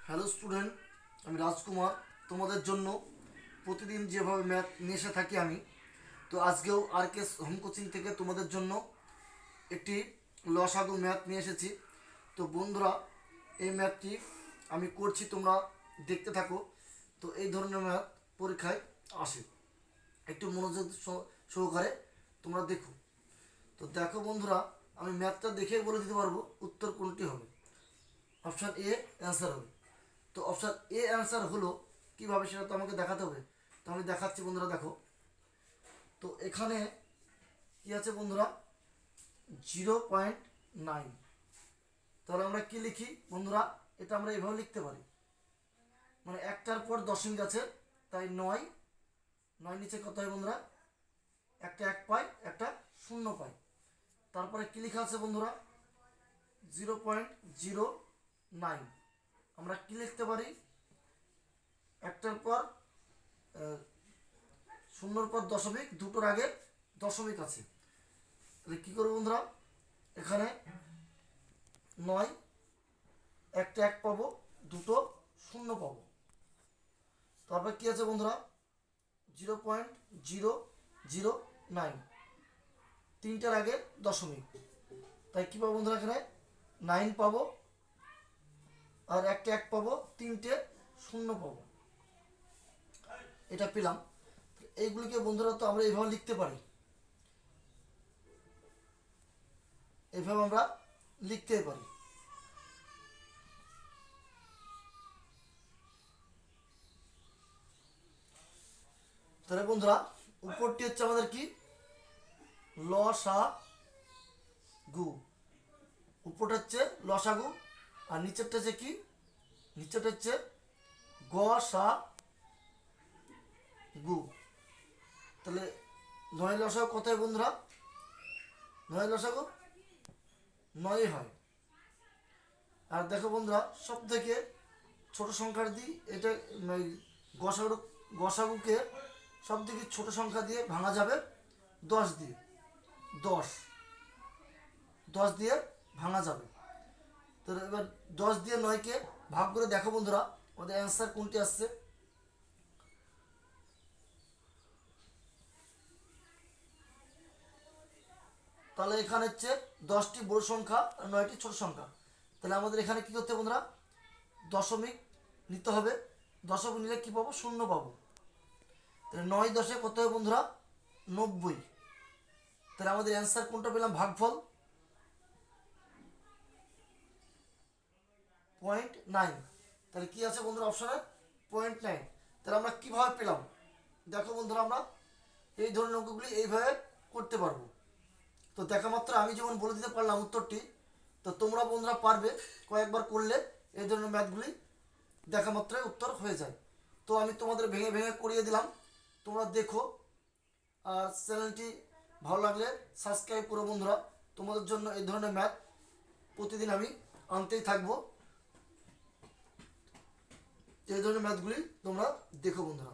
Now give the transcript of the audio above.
Hello student, আমি রাজকুমার। তোমাদের জন্য প্রতিদিন যেভাবে ম্যাথ নিয়ে এসে থাকি আমি, তো আজকেও আর কে হোম কোচিং থেকে তোমাদের জন্য একটি লসাগু ম্যাথ নিয়ে এসেছি। তো বন্ধুরা, এই ম্যাথটি আমি করছি, তোমরা দেখতে থাকো। তো এই ধরনের ম্যাথ পরীক্ষায় আসে, একটু মনোযোগ সহকারে তোমরা দেখো। তো দেখো বন্ধুরা, আমি ম্যাথটা দেখে বলে দিতে পারবো উত্তর কোনটি হবে। অপশান এ অ্যান্সার হবে। তো অপশান এ অ্যান্সার হলো কীভাবে সেটা তো আমাকে দেখাতে হবে। তো আমি দেখাচ্ছি বন্ধুরা, দেখো। তো এখানে কী আছে বন্ধুরা, 0.9। তাহলে আমরা কি লিখি বন্ধুরা, এটা আমরা এভাবে লিখতে পারি, মানে একটার পর দশমিক আছে, তাই 9। 9 নিচে কত হয় বন্ধুরা, একটা 1 পাই, একটা 0 পাই। তারপরে কি লেখা আছে বন্ধুরা, 0.09। আমরা কি লিখতে পারি, একটার পর 0-র পর দশমিক, দুটোর আগে দশমিক আছে। তাহলে কী করবো বন্ধুরা, এখানে 9, একটা 1 পাবো, দুটো 0 পাবো। তারপর কি আছে বন্ধুরা, 0.009, তিনটার আগে দশমিক, তাই কী পাবো বন্ধুরা, এখানে 9 পাবো, আর একটা 1 পাবো, তিনটে 0 পাবো। এটা পেলাম। এইগুলিকে বন্ধুরা তো আমরা এইভাবে লিখতে পারি, এইভাবে আমরা লিখতে পারি। তাহলে বন্ধুরা, উপরটি হচ্ছে আমাদের কি, লসাগু। উপরটা হচ্ছে লসাগু, আর নিচেরটা হচ্ছে কি, নিচেরটা হচ্ছে গসাগু। তাহলে 9 লসাগু কত হয় বন্ধুরা, 9 লসাগু 9 হয়। আর দেখো বন্ধুরা, সব থেকে ছোটো সংখ্যার দিই এটা, গসাগুকে সব থেকে ছোটো সংখ্যা দিয়ে ভাঙা যাবে 10 দিয়ে। 10 10 দিয়ে ভাঙা যাবে। তো এবার 10 দিয়ে 9কে ভাগ করে দেখো বন্ধুরা, আমাদের অ্যান্সার কোনটি আসছে। তাহলে এখানে হচ্ছে 10টি বড় সংখ্যা আর 9টি ছোট সংখ্যা। তাহলে আমাদের এখানে কী করতে হবে বন্ধুরা, দশমিক নিতে হবে। দশমিক নিলে কী পাবো, 0 পাবো। তাহলে 9 10 কত হবে বন্ধুরা, 90। তাহলে আমাদের অ্যান্সার কোনটা পেলাম, ভাগফল 0.9। তাহলে কি আছে বন্ধুরা অপশানে, 0.9। তাহলে আমরা কীভাবে পেলাম, দেখো বন্ধুরা, আমরা এই ধরনের অঙ্কগুলি এইভাবে করতে পারবো। তো দেখা মাত্র আমি যেমন বলে দিতে পারলাম উত্তরটি, তো তোমরা বন্ধুরা পারবে, কয়েকবার করলে এই ধরনের ম্যাথগুলি দেখা মাত্রই উত্তর হয়ে যায়। তো আমি তোমাদের ভেঙে ভেঙে করিয়ে দিলাম, তোমরা দেখো। আর চ্যানেলটি ভালো লাগলে সাবস্ক্রাইব করো বন্ধুরা। তোমাদের জন্য এই ধরনের ম্যাথ প্রতিদিন আমি আনতেই থাকবো। এই ধরনের ম্যাথগুলি তোমরা দেখো বন্ধুরা।